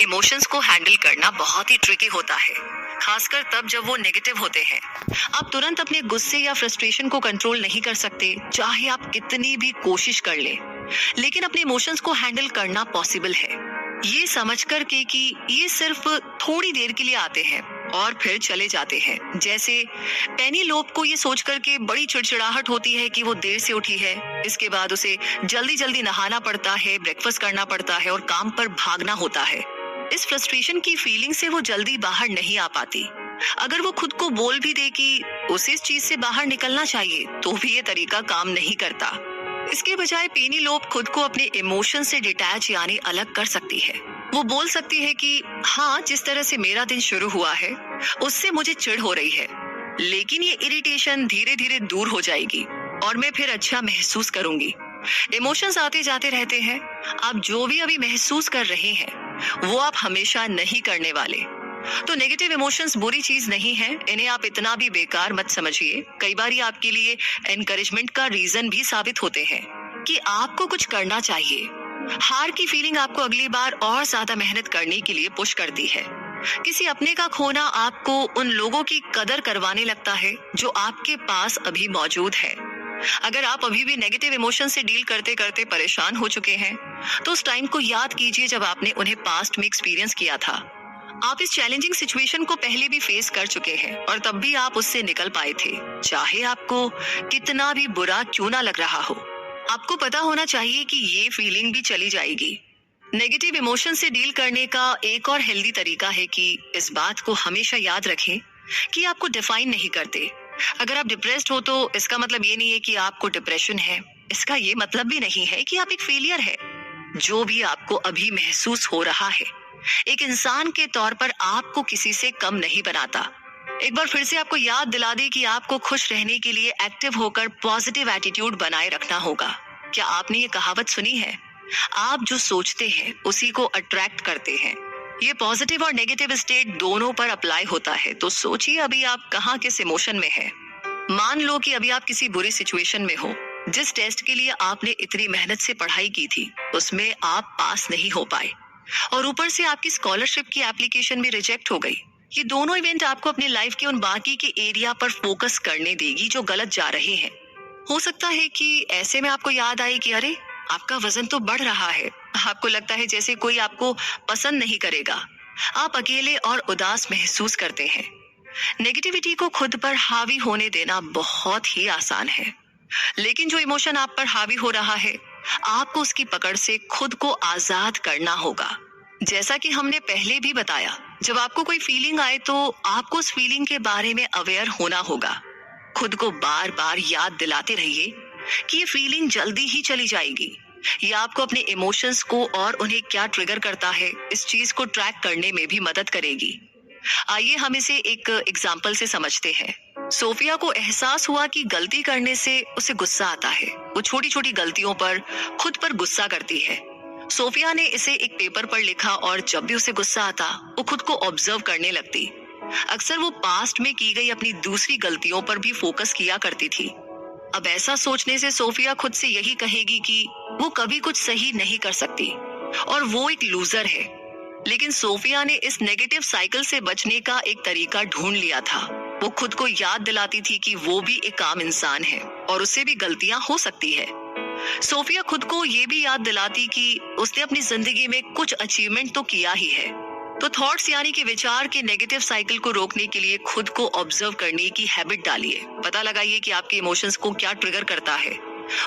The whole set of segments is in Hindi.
इमोशंस को हैंडल करना बहुत ही ट्रिकी होता है, खासकर तब जब वो नेगेटिव होते हैं। आप तुरंत अपने गुस्से या फ्रस्ट्रेशन को कंट्रोल नहीं कर सकते, चाहे आप कितनी भी कोशिश कर लें। लेकिन अपने इमोशंस को हैंडल करना पॉसिबल है, ये समझ कर के कि ये सिर्फ थोड़ी देर के लिए आते हैं और फिर चले जाते हैं। जैसे पेनी लोप को ये सोच कर के बड़ी चिड़चिड़ाहट होती है कि वो देर से उठी है, इसके बाद उसे जल्दी जल्दी नहाना पड़ता है, ब्रेकफास्ट करना पड़ता है और काम पर भागना होता है। इस फ्रस्ट्रेशन की फीलिंग से वो जल्दी बाहर नहीं आ पाती। अगर वो खुद को बोल भी दे कि उसे इस चीज से बाहर निकलना चाहिए, तो भी ये तरीका काम नहीं करता। इसके बजाय पेनी लोप खुद को अपने इमोशन से डिटैच यानी अलग कर सकती है। वो बोल सकती है कि हाँ, जिस तरह से मेरा दिन शुरू हुआ है उससे मुझे चिढ़ हो रही है, लेकिन ये इरिटेशन धीरे धीरे दूर हो जाएगी और मैं फिर अच्छा महसूस करूंगी। इमोशंस आते जाते रहते हैं। आप जो भी अभी महसूस कर रहे हैं वो आप हमेशा नहीं करने वाले। तो नेगेटिव इमोशंस बुरी चीज नहीं है, इन्हें आप इतना भी बेकार मत समझिए। कई बार ये आपके लिए एनकरेजमेंट का रीजन भी साबित होते हैं कि आपको कुछ करना चाहिए। हार की फीलिंग आपको अगली बार और ज्यादा मेहनत करने के लिए पुश करती है। किसी अपने का खोना आपको उन लोगों की कदर करवाने लगता है जो आपके पास अभी मौजूद है। अगर आप अभी भी नेगेटिव इमोशन से डील करते करते परेशान हो चुके हैं, तो उस टाइम को याद कीजिए जब आपने उन्हें पास्ट में एक्सपीरियंस किया था। आप इस चैलेंजिंग सिचुएशन को पहले भी फेस कर चुके हैं और तब भी आप उससे निकल पाए थे, चाहे आपको कितना भी बुरा क्यों ना लग रहा हो। आपको पता होना चाहिए कि ये फीलिंग भी चली जाएगी। नेगेटिव इमोशन से डील करने का एक और हेल्दी तरीका है कि इस बात को हमेशा याद रखें कि आपको डिफाइन नहीं करते। अगर आप डिप्रेस्ड हो तो इसका मतलब ये नहीं है कि आपको डिप्रेशन है। इसका ये मतलब भी नहीं है कि आप एक फेलियर है। जो भी आपको अभी महसूस हो रहा है एक इंसान के तौर पर आपको किसी से कम नहीं बनाता। एक बार फिर से आपको याद दिला दे कि आपको खुश रहने के लिए एक्टिव होकर पॉजिटिव एटीट्यूड बनाए रखना होगा। क्या आपने ये कहावत सुनी है? आप जो सोचते हैं उसी को अट्रैक्ट करते हैं। ये पॉजिटिव और नेगेटिव स्टेट दोनों पर अप्लाई होता है। तो सोचिए अभी आप कहाँ किस इमोशन में है। मान लो कि अभी आप किसी बुरी सिचुएशन में हो। जिस टेस्ट के लिए आपने इतनी मेहनत से पढ़ाई की थी उसमें आप पास नहीं हो पाए और ऊपर से आपकी स्कॉलरशिप की एप्लीकेशन भी रिजेक्ट हो गई। ये दोनों इवेंट आपको अपनी लाइफ के उन बाकी के एरिया पर फोकस करने देगी जो गलत जा रहे हैं। हो सकता है कि ऐसे में आपको याद आए कि अरे, आपका वजन तो बढ़ रहा है। आपको लगता है जैसे कोई आपको पसंद नहीं करेगा। आप अकेले और उदास महसूस करते हैं। नेगेटिविटी को खुद पर हावी होने देना बहुत ही आसान है, लेकिन जो इमोशन आप पर हावी हो रहा है आपको उसकी पकड़ से खुद को आजाद करना होगा। जैसा कि हमने पहले भी बताया, जब आपको कोई फीलिंग आए तो आपको उस फीलिंग के बारे में अवेयर होना होगा। खुद को बार बार याद दिलाते रहिए कि ये फीलिंग जल्दी ही चली जाएगी। ये आपको अपने इमोशंस को और उन्हें क्या ट्रिगर करता है इस चीज को ट्रैक करने में भी मदद करेगी। आइए हम इसे एक एग्जाम्पल से समझते हैं। सोफिया को एहसास हुआ कि गलती करने से उसे गुस्सा आता है। वो छोटी छोटी गलतियों पर खुद पर गुस्सा करती है। सोफिया ने इसे एक पेपर पर लिखा और जब भी उसे गुस्सा आता वो खुद को ऑब्जर्व करने लगती। अक्सर वो पास्ट में की गई अपनी दूसरी गलतियों पर भी फोकस किया करती थी। अब ऐसा सोचने से सोफिया खुद से यही कहेगी कि वो कभी कुछ सही नहीं कर सकती और वो एक लूजर है। लेकिन सोफिया ने इस नेगेटिव साइकिल से बचने का एक तरीका ढूंढ लिया था। वो खुद को याद दिलाती थी कि वो भी एक आम इंसान है और उससे भी गलतियां हो सकती है। सोफिया खुद को ये भी याद दिलाती कि उसने अपनी जिंदगी में कुछ अचीवमेंट तो किया ही है। तो थॉट्स यानी कि विचार के नेगेटिव साइकिल को रोकने के लिए खुद को ऑब्जर्व करने की हैबिट डालिए। पता लगाइए कि आपके इमोशंस को क्या ट्रिगर करता है।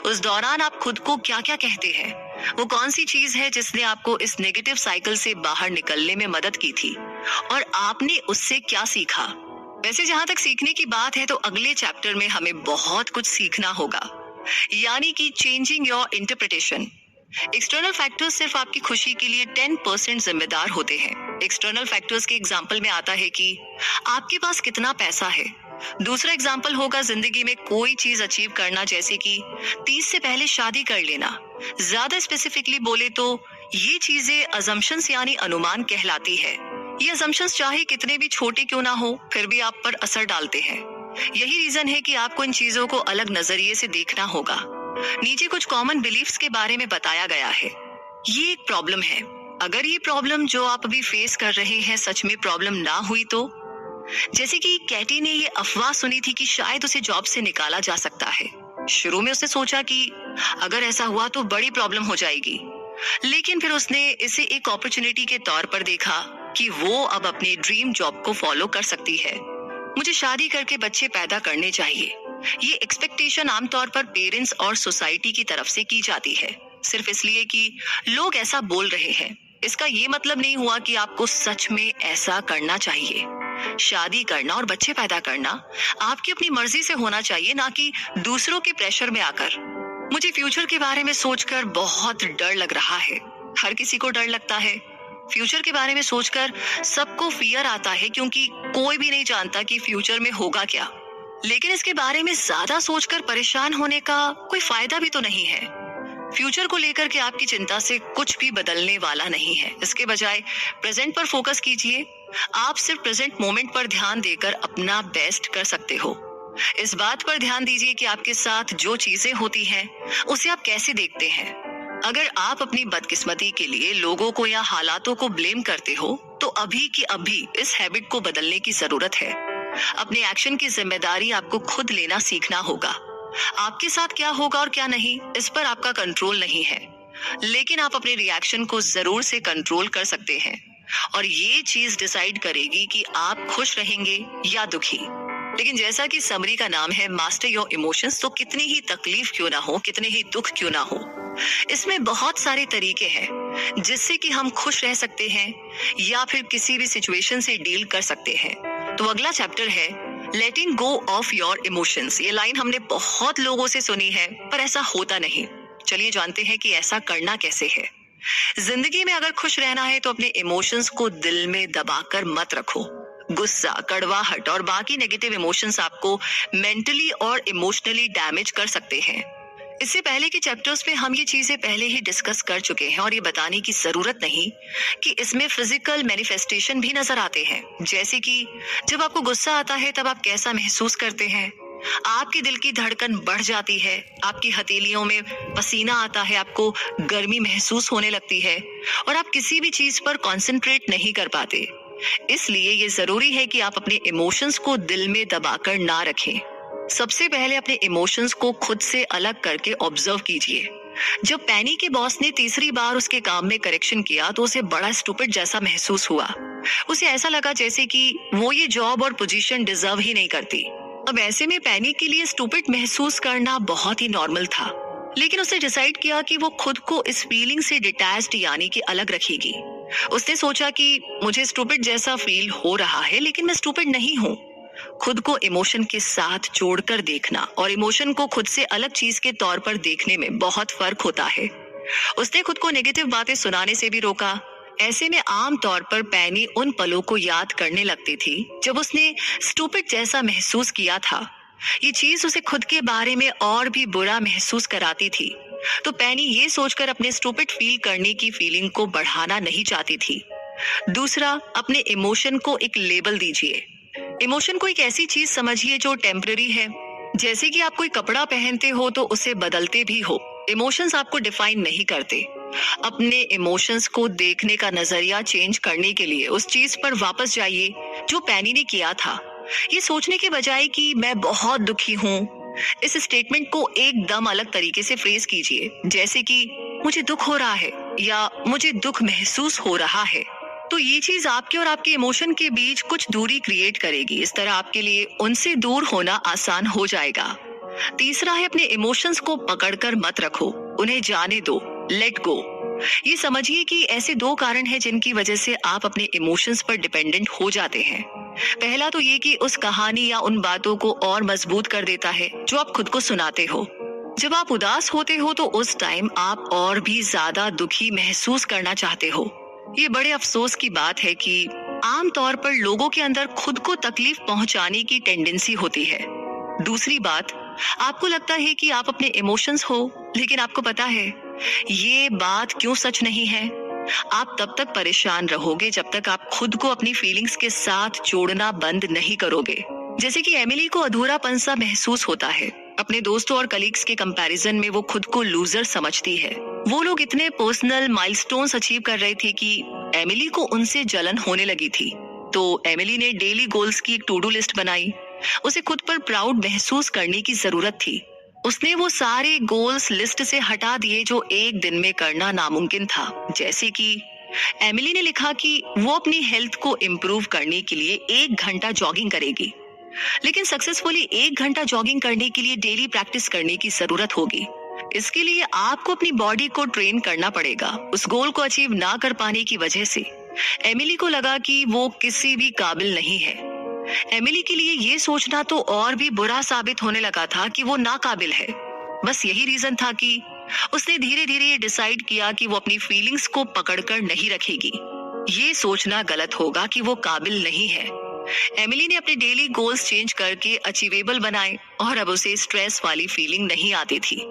उस दौरान आप खुद को क्या क्या कहते हैं। वो कौन सी चीज है जिसने आपको इस नेगेटिव साइकिल से बाहर निकलने में मदद की थी और आपने उससे क्या सीखा। वैसे जहां तक सीखने की बात है तो अगले चैप्टर में हमें बहुत कुछ सीखना होगा, यानी कि changing your interpretation. External factors सिर्फ आपकी खुशी के लिए 10% जिम्मेदार होते हैं। एक्सटर्नल फैक्टर्स के एग्जाम्पल में आता है कि आपके पास कितना पैसा है। दूसरा एग्जाम्पल होगा जिंदगी में कोई चीज अचीव करना, जैसे कि 30 से पहले शादी कर लेना। ज्यादा स्पेसिफिकली बोले तो ये चीजें अजम्पशंस यानी अनुमान कहलाती है। ये अजम्पशंस चाहे कितने भी छोटे क्यों ना हो फिर भी आप पर असर डालते हैं। यही रीजन है कि आपको इन चीजों को अलग नजरिए से देखना होगा। नीचे कुछ कॉमन बिलीफ्स के बारे में बताया गया है। ये एक प्रॉब्लम है। अगर ये प्रॉब्लम जो आप अभी फेस कर रहे हैं सच में प्रॉब्लम ना हुई तो, जैसे कि कैटी ने ये अफवाह सुनी थी कि शायद उसे जॉब से निकाला जा सकता है। शुरू में उसने सोचा कि अगर ऐसा हुआ तो बड़ी प्रॉब्लम हो जाएगी, लेकिन फिर उसने इसे एक अपॉर्चुनिटी के तौर पर देखा कि वो अब अपने ड्रीम जॉब को फॉलो कर सकती है। मुझे शादी करके बच्चे पैदा करने चाहिए, ये एक्सपेक्टेशन आमतौर पर पेरेंट्स और सोसाइटी की तरफ से की जाती है, सिर्फ इसलिए कि लोग ऐसा बोल रहे हैं। इसका ये मतलब नहीं हुआ कि आपको सच में ऐसा करना चाहिए। शादी करना और बच्चे पैदा करना आपकी अपनी मर्जी से होना चाहिए, ना कि दूसरों के प्रेशर में आकर। मुझे फ्यूचर के बारे में सोचकर बहुत डर लग रहा है। हर किसी को डर लगता है। फ्यूचर के बारे में सोचकर सबको फियर आता है, क्योंकि कोई भी नहीं जानता कि फ्यूचर में होगा क्या। लेकिन इसके बारे में ज्यादा सोचकर परेशान होने का कोई फायदा भी तो नहीं है। फ्यूचर को लेकर के आपकी चिंता से कुछ भी बदलने वाला नहीं है। इसके बजाय प्रेजेंट पर फोकस कीजिए। आप सिर्फ प्रेजेंट मोमेंट पर ध्यान देकर अपना बेस्ट कर सकते हो। इस बात पर ध्यान दीजिए कि आपके साथ जो चीजें होती हैं उसे आप कैसे देखते हैं। अगर आप अपनी बदकिस्मती के लिए लोगों को या हालातों को ब्लेम करते हो तो अभी की अभी इस हैबिट को बदलने की जरूरत है। अपने एक्शन की जिम्मेदारी आपको खुद लेना सीखना होगा। आपके साथ क्या होगा और क्या नहीं, इस पर आपका कंट्रोल नहीं है, लेकिन आप अपने रिएक्शन को जरूर से कंट्रोल कर सकते हैं, और ये चीज डिसाइड करेगी कि आप खुश रहेंगे या दुखी। लेकिन जैसा कि समरी का नाम है मास्टर योर इमोशंस, तो कितनी ही तकलीफ क्यों ना हो, कितने ही दुख क्यों ना हो, इसमें बहुत सारे तरीके हैं जिससे कि हम खुश रह सकते हैं या फिर किसी भी सिचुएशन से डील कर सकते हैं। तो अगला चैप्टर है लेटिंग गो ऑफ योर इमोशंस। ये लाइन हमने बहुत लोगों से सुनी है, पर ऐसा होता नहीं। चलिए जानते हैं कि ऐसा करना कैसे है। जिंदगी में अगर खुश रहना है तो अपने इमोशंस को दिल में दबाकर मत रखो। गुस्सा, कड़वाहट और बाकी नेगेटिव इमोशंस आपको मेंटली और इमोशनली डैमेज कर सकते हैं। इससे पहले के चैप्टर्स में हम ये चीजें पहले ही डिस्कस कर चुके हैं, और ये बताने की जरूरत नहीं कि इसमें फिजिकल मैनिफेस्टेशन भी नजर आते हैं। जैसे कि जब आपको गुस्सा आता है तब आप कैसा महसूस करते हैं। आपके दिल की धड़कन बढ़ जाती है, आपकी हथेलियों में पसीना आता है, आपको गर्मी महसूस होने लगती है, और आप किसी भी चीज पर कॉन्सेंट्रेट नहीं कर पाते। इसलिए ये जरूरी है कि आप अपने इमोशंस को दिल में दबाकर ना रखें। सबसे पहले अपने इमोशंस को खुद से अलग करके ऑब्जर्व कीजिए। जब पैनी के बॉस ने तीसरी बार उसके काम में करेक्शन किया तो उसे बड़ा स्टूपिड जैसा महसूस हुआ। उसे ऐसा लगा जैसे कि वो ये जॉब और पोजीशन डिजर्व ही नहीं करती। अब ऐसे में पैनी के लिए स्टूपिड महसूस करना बहुत ही नॉर्मल था, लेकिन उसने डिसाइड किया कि वो खुद को इस फीलिंग से डिटैच्ड यानी कि अलग रखेगी। उसने सोचा कि मुझे स्टूपिड जैसा फील हो रहा है, लेकिन मैं स्टूपिड नहीं हूँ। खुद को इमोशन के साथ जोड़कर देखना और इमोशन को खुद से अलग चीज के तौर पर देखने में बहुत फर्क होता है। उसने खुद को नेगेटिव बातें सुनाने से भी रोका। ऐसे में आम तौर पर पैनी उन पलों को याद करने लगती थी जब उसने स्टूपिड जैसा महसूस किया था। ये चीज उसे खुद के बारे में और भी बुरा महसूस कराती थी। तो पैनी ये सोचकर अपने स्टूपिड फील करने की फीलिंग को बढ़ाना नहीं चाहती थी। दूसरा, अपने इमोशन को एक लेबल दीजिए। इमोशन को एक ऐसी चीज समझिए जो टेम्पररी है। जैसे कि आप कोई कपड़ा पहनते हो तो उसे बदलते भी हो। इमोशंस आपको डिफाइन नहीं करते। अपने इमोशंस को देखने का नजरिया चेंज करने के लिए उस चीज पर वापस जाइए जो पैनी ने किया था। ये सोचने के बजाय कि मैं बहुत दुखी हूँ, इस स्टेटमेंट को एकदम अलग तरीके से फ्रेज कीजिए, जैसे कि मुझे दुख हो रहा है या मुझे दुख महसूस हो रहा है। तो ये चीज आपके और आपके इमोशन के बीच कुछ दूरी क्रिएट करेगी। इस तरह आपके लिए उनसे दूर होना आसान हो जाएगा। तीसरा है, अपने इमोशंस को पकड़कर मत रखो, उन्हें जाने दो, लेट गो। ये समझिए कि ऐसे दो कारण हैं जिनकी वजह से आप अपने इमोशंस पर डिपेंडेंट हो जाते हैं। पहला तो ये कि उस कहानी या उन बातों को और मजबूत कर देता है जो आप खुद को सुनाते हो। जब आप उदास होते हो तो उस टाइम आप और भी ज्यादा दुखी महसूस करना चाहते हो। ये बड़े अफसोस की बात है कि आमतौर पर लोगों के अंदर खुद को तकलीफ पहुंचाने की टेंडेंसी होती है। दूसरी बात, आपको लगता है कि आप अपने इमोशंस हो, लेकिन आपको पता है ये बात क्यों सच नहीं है। आप तब तक परेशान रहोगे जब तक आप खुद को अपनी फीलिंग्स के साथ जोड़ना बंद नहीं करोगे। जैसे कि एमिली को अधूरापन सा महसूस होता है। अपने दोस्तों और कलीग्स के कंपैरिजन में वो खुद को लूजर समझती है। वो लोग इतने पर्सनल माइलस्टोन्स अचीव कर रहे थे कि एमिली को उनसे जलन होने लगी थी। तो एमिली ने डेली गोल्स की एक टू डू लिस्ट बनाई। उसे खुद पर प्राउड महसूस करने की जरूरत थी। उसने वो सारे गोल्स लिस्ट से हटा दिए जो एक दिन में करना नामुमकिन था। जैसे कि एमिली ने लिखा कि वो अपनी हेल्थ को इम्प्रूव करने के लिए 1 घंटा जॉगिंग करेगी, लेकिन सक्सेसफुली 1 घंटा जॉगिंग करने के लिए डेली प्रैक्टिस करने की जरूरत होगी। इसके लिए आपको अपनी बॉडी को ट्रेन करना पड़ेगा। उस गोल को अचीव ना कर पाने की वजह से एमिली को लगा कि वो किसी भी काबिल नहीं है। एमिली के लिए ये सोचना तो और भी बुरा साबित होने लगा था कि वो नाकाबिल है। बस यही रीजन था कि उसने धीरे धीरे ये डिसाइड किया कि वो अपनी फीलिंग्स को पकड़कर नहीं रखेगी। ये सोचना गलत होगा कि वो काबिल नहीं है। एमिली ने अपने डेली गोल्स चेंज करके अचीवेबल बनाए और अब उसे स्ट्रेस वाली फीलिंग नहीं आती थी।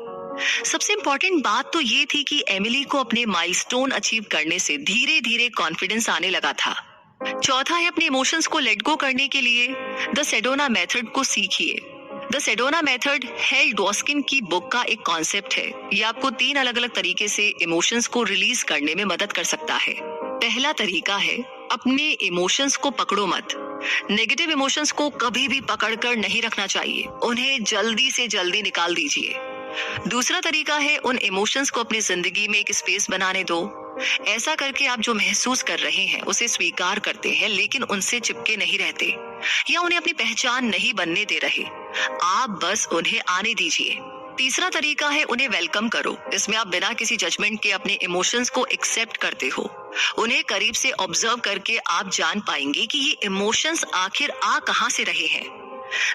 सबसे इम्पोर्टेंट बात तो ये थी कि एमिली को अपने माइलस्टोन अचीव करने से धीरे धीरे कॉन्फिडेंस आने लगा था। चौथा है, अपने इमोशंस को लेट गो करने के लिए द सेडोना मेथड को सीखिए। द सेडोना मेथड हेल डॉस्किन की बुक का एक कॉन्सेप्ट है। ये आपको 3 अलग अलग तरीके से इमोशंस को रिलीज करने में मदद कर सकता है। पहला तरीका है, अपने इमोशंस को पकड़ो मत। नेगेटिव इमोशंस को कभी भी पकड़कर नहीं रखना चाहिए, उन्हें जल्दी से जल्दी निकाल दीजिए। दूसरा तरीका है, उन इमोशंस को अपनी जिंदगी में एक स्पेस बनाने दो। ऐसा करके आप जो महसूस कर रहे हैं उसे स्वीकार करते हैं, लेकिन उनसे चिपके नहीं रहते या उन्हें अपनी पहचान नहीं बनने दे रहे। आप बस उन्हें आने दीजिए। तीसरा तरीका है, उन्हें वेलकम करो। इसमें आप बिना किसी जजमेंट के अपने इमोशंस को एक्सेप्ट करते हो। उन्हें करीब से ऑब्जर्व करके आप जान पाएंगे कि ये इमोशंस आखिर आ कहां से रहे हैं।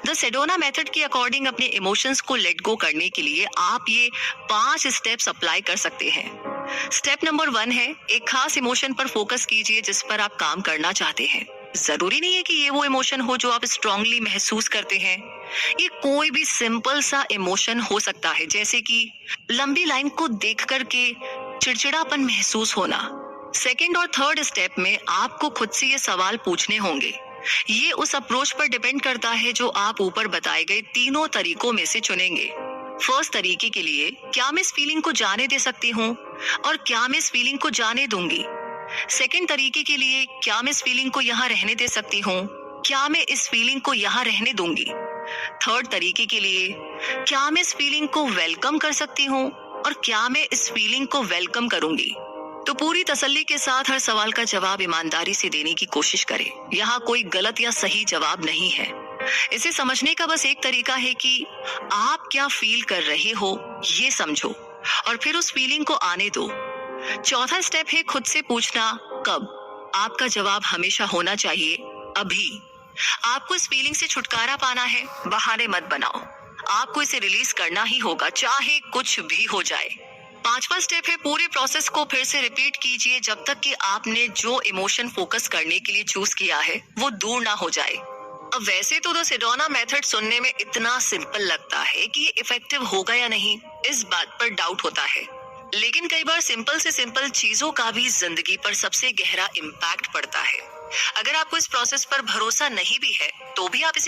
द सेडोना मेथड के अकॉर्डिंग अपने इमोशंस को लेट गो करने के लिए आप ये 5 स्टेप्स अप्लाई कर सकते हैं। स्टेप नंबर 1 है, एक खास इमोशन पर फोकस कीजिए जिस पर आप काम करना चाहते हैं। जरूरी नहीं है कि ये वो इमोशन हो जो आप स्ट्रांगली महसूस करते हैं। ये कोई भी सिंपल सा इमोशन हो सकता है, जैसे कि लंबी लाइन को देख करके चिड़चिड़ापन महसूस होना। सेकेंड और थर्ड स्टेप में आपको खुद से ये सवाल पूछने होंगे। ये उस अप्रोच पर डिपेंड करता है जो आप ऊपर बताए गए तीनों तरीकों में से चुनेंगे। फर्स्ट तरीके के लिए, क्या मैं इस फीलिंग को जाने दे सकती हूँ और क्या मैं इस फीलिंग को जाने दूंगी। सेकंड तरीके के लिए, क्या मैं इस फीलिंग को यहाँ रहने दे सकती हूँ, क्या मैं इस फीलिंग को यहाँ रहने दूंगी। थर्ड तरीके के लिए, क्या मैं इस फीलिंग को वेलकम कर सकती हूँ और क्या मैं इस फीलिंग को वेलकम करूंगी। तो पूरी तसल्ली के साथ हर सवाल का जवाब ईमानदारी से देने की कोशिश करें। यहाँ कोई गलत या सही जवाब नहीं है। इसे समझने का बस एक तरीका है कि आप क्या फील कर रहे हो ये समझो और फिर उस फीलिंग को आने दो। चौथा स्टेप है खुद से पूछना, कब। आपका जवाब हमेशा होना चाहिए अभी। आपको इस फीलिंग से छुटकारा पाना है, बहाने मत बनाओ। आपको इसे रिलीज करना ही होगा, चाहे कुछ भी हो जाए। पांचवा स्टेप है, पूरे प्रोसेस को फिर से रिपीट कीजिए जब तक कि आपने जो इमोशन फोकस करने के लिए चूज किया है वो दूर ना हो जाए। अब वैसे तो द सेडोना मेथड सुनने में इतना सिंपल लगता है कि ये इफेक्टिव होगा या नहीं इस बात पर डाउट होता है, लेकिन कई बार सिंपल से सिंपल चीजों का भी जिंदगी पर सबसे गहरा इम्पैक्ट पड़ता है। अगर आपको इस प्रोसेस पर भरोसा नहीं भी है तो भी आप इसे